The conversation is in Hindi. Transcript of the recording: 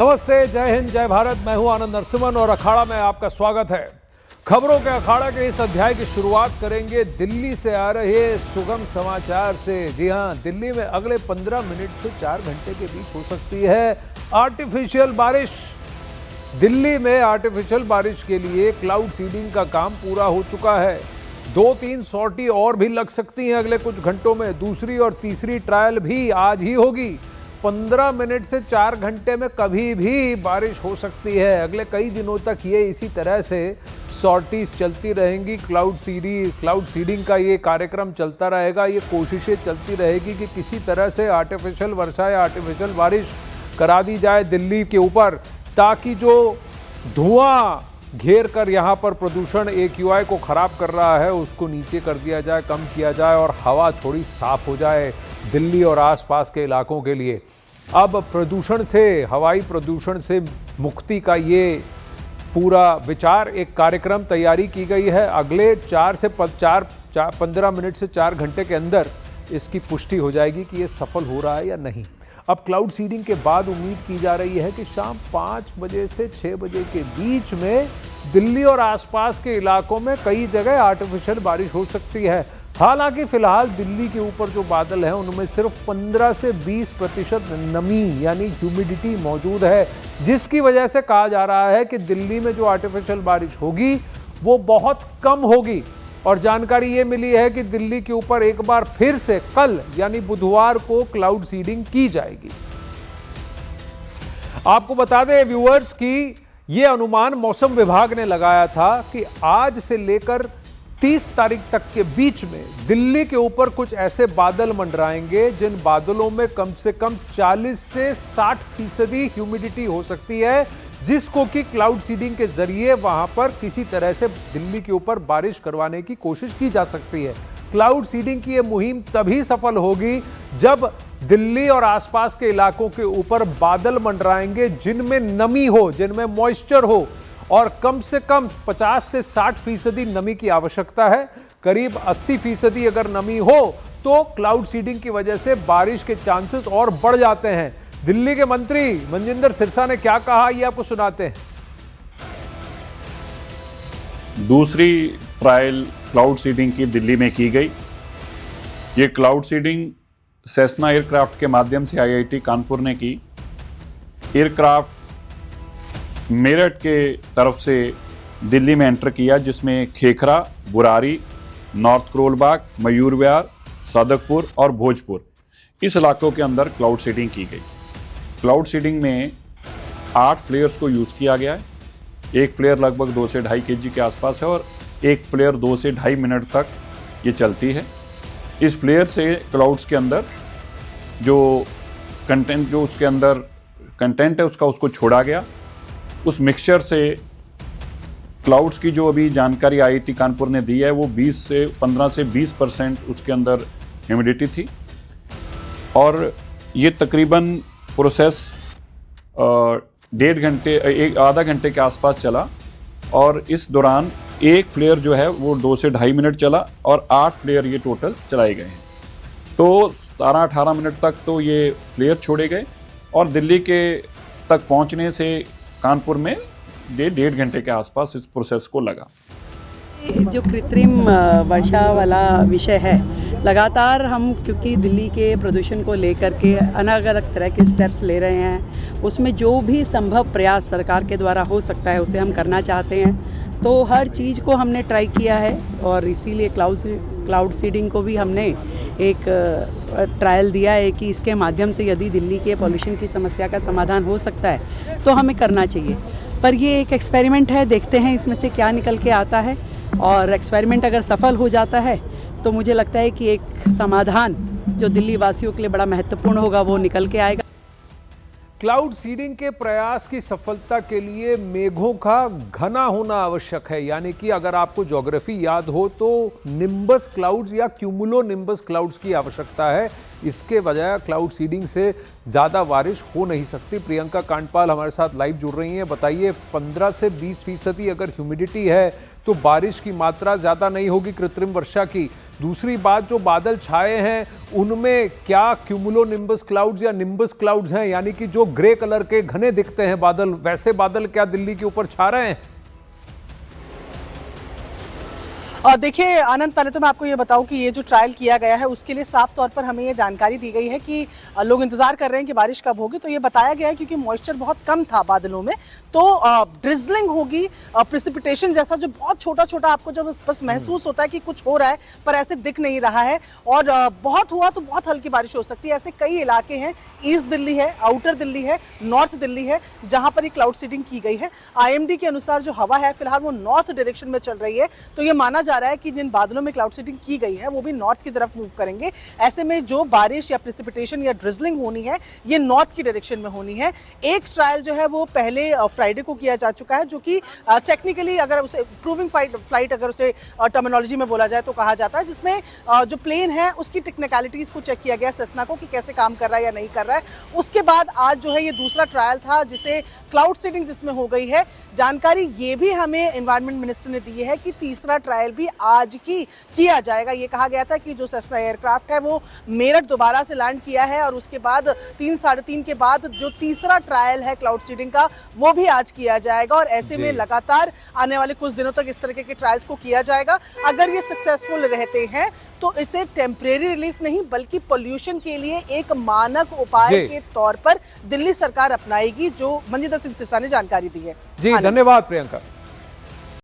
नमस्ते, जय हिंद, जय भारत। मैं हूं आनंद नरसिम्हन और अखाड़ा में आपका स्वागत है। खबरों के अखाड़ा के इस अध्याय की शुरुआत करेंगे दिल्ली से आ रहे सुगम समाचार से। जी हां, दिल्ली में अगले 15 मिनट से 4 घंटे के बीच हो सकती है आर्टिफिशियल बारिश। दिल्ली में आर्टिफिशियल बारिश के लिए क्लाउड सीडिंग का काम पूरा हो चुका है। 2-3 सॉर्टी और भी लग सकती हैं अगले कुछ घंटों में। दूसरी और तीसरी ट्रायल भी आज ही होगी। 15 मिनट से 4 घंटे में कभी भी बारिश हो सकती है। अगले कई दिनों तक ये इसी तरह से सॉर्टीज चलती रहेंगी। क्लाउड सीडिंग का ये कार्यक्रम चलता रहेगा। ये कोशिशें चलती रहेगी कि किसी तरह से आर्टिफिशियल वर्षा या आर्टिफिशियल बारिश करा दी जाए दिल्ली के ऊपर, ताकि जो धुआं घेर कर यहाँ पर प्रदूषण AQI को खराब कर रहा है उसको नीचे कर दिया जाए, कम किया जाए और हवा थोड़ी साफ हो जाए दिल्ली और आसपास के इलाकों के लिए। अब प्रदूषण से, हवाई प्रदूषण से मुक्ति का ये पूरा विचार, एक कार्यक्रम तैयारी की गई है। अगले 15 मिनट से 4 घंटे के अंदर इसकी पुष्टि हो जाएगी कि ये सफल हो रहा है या नहीं। अब क्लाउड सीडिंग के बाद उम्मीद की जा रही है कि शाम 5 बजे से 6 बजे के बीच में दिल्ली और आसपास के इलाकों में कई जगह आर्टिफिशियल बारिश हो सकती है। हालांकि फिलहाल दिल्ली के ऊपर जो बादल हैं उनमें सिर्फ 15 से 20% नमी यानी ह्यूमिडिटी मौजूद है, जिसकी वजह से कहा जा रहा है कि दिल्ली में जो आर्टिफिशियल बारिश होगी वो बहुत कम होगी। और जानकारी ये मिली है कि दिल्ली के ऊपर एक बार फिर से कल यानी बुधवार को क्लाउड सीडिंग की जाएगी। आपको बता दें व्यूअर्स कि ये अनुमान मौसम विभाग ने लगाया था कि आज से लेकर 30 तारीख तक के बीच में दिल्ली के ऊपर कुछ ऐसे बादल मंडराएंगे जिन बादलों में कम से कम 40 से 60% ह्यूमिडिटी हो सकती है, जिसको कि क्लाउड सीडिंग के जरिए वहां पर किसी तरह से दिल्ली के ऊपर बारिश करवाने की कोशिश की जा सकती है। क्लाउड सीडिंग की यह मुहिम तभी सफल होगी जब दिल्ली और आसपास के इलाकों के ऊपर बादल मंडराएंगे जिनमें नमी हो, जिनमें मॉइस्चर हो और कम से कम 50 से 60% नमी की आवश्यकता है। करीब 80% अगर नमी हो तो क्लाउड सीडिंग की वजह से बारिश के चांसेस और बढ़ जाते हैं। दिल्ली के मंत्री मनजिंदर सिरसा ने क्या कहा, ये आपको सुनाते हैं। दूसरी ट्रायल क्लाउड सीडिंग की दिल्ली में की गई। ये क्लाउड सीडिंग सेस्ना एयरक्राफ्ट के माध्यम से IIT कानपुर ने की। एयरक्राफ्ट मेरठ के तरफ से दिल्ली में एंटर किया, जिसमें खेखरा, बुरारी, नॉर्थ करोलबाग, मयूर विहार, सादकपुर और भोजपुर, इस इलाकों के अंदर क्लाउड सीडिंग की गई। क्लाउड सीडिंग में 8 फ्लेयर्स को यूज़ किया गया है। एक फ्लेयर लगभग 2 से 2.5 kg के आसपास है और एक फ्लेयर 2 से 2.5 मिनट तक ये चलती है। इस फ्लेयर से क्लाउड्स के अंदर जो उसके अंदर कंटेंट है उसको छोड़ा गया। उस मिक्सचर से क्लाउड्स की जो अभी जानकारी IIT कानपुर ने दी है वो 15 से 20% उसके अंदर ह्यूमिडिटी थी और ये तकरीबन प्रोसेस 1.5 घंटे के आसपास चला और इस दौरान एक फ्लेयर जो है वो 2 से 2.5 मिनट चला और 8 फ्लेयर ये टोटल चलाए गए हैं। तो 17-18 मिनट तक तो ये फ्लेयर छोड़े गए और दिल्ली के तक पहुंचने से कानपुर में 1.5 घंटे के आसपास इस प्रोसेस को लगा। जो कृत्रिम वर्षा वाला विषय है, लगातार हम क्योंकि दिल्ली के प्रदूषण को लेकर के अलग अलग तरह के स्टेप्स ले रहे हैं, उसमें जो भी संभव प्रयास सरकार के द्वारा हो सकता है उसे हम करना चाहते हैं। तो हर चीज़ को हमने ट्राई किया है और इसीलिए क्लाउड सीडिंग को भी हमने एक ट्रायल दिया है कि इसके माध्यम से यदि दिल्ली के पॉल्यूशन की समस्या का समाधान हो सकता है तो हमें करना चाहिए। पर ये एक एक्सपेरिमेंट है, देखते हैं इसमें से क्या निकल के आता है और एक्सपेरिमेंट अगर सफल हो जाता है तो मुझे लगता है कि एक समाधान जो दिल्ली वासियों के लिए बड़ा महत्वपूर्ण होगा वो निकल के आएगा। क्लाउड सीडिंग के प्रयास की सफलता के लिए मेघों का घना होना आवश्यक है। यानी कि अगर आपको ज्योग्राफी याद हो तो निम्बस क्लाउड्स या क्यूमुलो निम्बस क्लाउड्स की आवश्यकता है। इसके बजाय क्लाउड सीडिंग से ज़्यादा बारिश हो नहीं सकती। प्रियंका कांडपाल हमारे साथ लाइव जुड़ रही हैं। बताइए, 15 से 20% अगर ह्यूमिडिटी है तो बारिश की मात्रा ज़्यादा नहीं होगी कृत्रिम वर्षा की। दूसरी बात, जो बादल छाए हैं उनमें क्या क्यूमुलोनिम्बस क्लाउड्स या निम्बस क्लाउड्स हैं, यानी कि जो ग्रे कलर के घने दिखते हैं बादल, वैसे बादल क्या दिल्ली के ऊपर छा रहे हैं? देखिए आनंद, पहले तो मैं आपको ये बताऊं कि ये जो ट्रायल किया गया है उसके लिए साफ तौर पर हमें ये जानकारी दी गई है कि लोग इंतजार कर रहे हैं कि बारिश कब होगी। तो ये बताया गया है क्योंकि मॉइस्चर बहुत कम था बादलों में, तो ड्रिजलिंग होगी, प्रेसिपिटेशन जैसा जो बहुत छोटा छोटा आपको जब बस महसूस होता है कि कुछ हो रहा है पर ऐसे दिख नहीं रहा है, और बहुत हुआ तो बहुत हल्की बारिश हो सकती है। ऐसे कई इलाके हैं, ईस्ट दिल्ली है, आउटर दिल्ली है, नॉर्थ दिल्ली है, जहां पर ये क्लाउड सीडिंग की गई है। IMD के अनुसार जो हवा है फिलहाल वो नॉर्थ डायरेक्शन में चल रही है, तो ये माना जा रहा है कि जिन बादलों में क्लाउड सीडिंग की गई है वो भी नॉर्थ की तरफ मूव करेंगे। ऐसे में जो बारिश या प्रेसिपिटेशन या ड्रिजलिंग होनी है ये नॉर्थ की डायरेक्शन में होनी है। एक ट्रायल जो है वो पहले फ्राइडे को किया जा चुका है, जो कि टेक्निकली अगर उसे प्रूविंग फ्लाइट अगर उसे टर्मिनोलॉजी में बोला जाए तो कहा जाता है, जिसमें जो प्लेन है उसकी टेक्निकलिटीज को चेक किया गया सेस्ना को कि कैसे काम कर रहा है या नहीं कर रहा है। उसके बाद आज जो है ये दूसरा ट्रायल था जिसे क्लाउड सीडिंग जिसमें हो गई है। जानकारी ये भी हमें एनवायरमेंट मिनिस्टर ने दी है कि तीसरा ट्रायल भी आज की किया जाएगा। ये कहा गया था कि जो सेस्ना एयरक्राफ्ट है वो मेरठ दोबारा से लैंड किया है और उसके बाद 3 साढ़े 3 के बाद जो तीसरा ट्रायल है क्लाउड सीडिंग का वो भी आज किया जाएगा। और ऐसे में लगातार आने वाले कुछ दिनों तक इस तरीके के ट्रायल्स को किया जाएगा। अगर ये सक्सेसफुल रहते हैं तो इसे टेम्परेरी रिलीफ नहीं बल्कि पोल्यूशन के लिए एक मानक उपाय के तौर पर दिल्ली सरकार अपनाएगी, जो मंजिंदर सिंह सिरसा ने जानकारी दी है। जी धन्यवाद प्रियंका।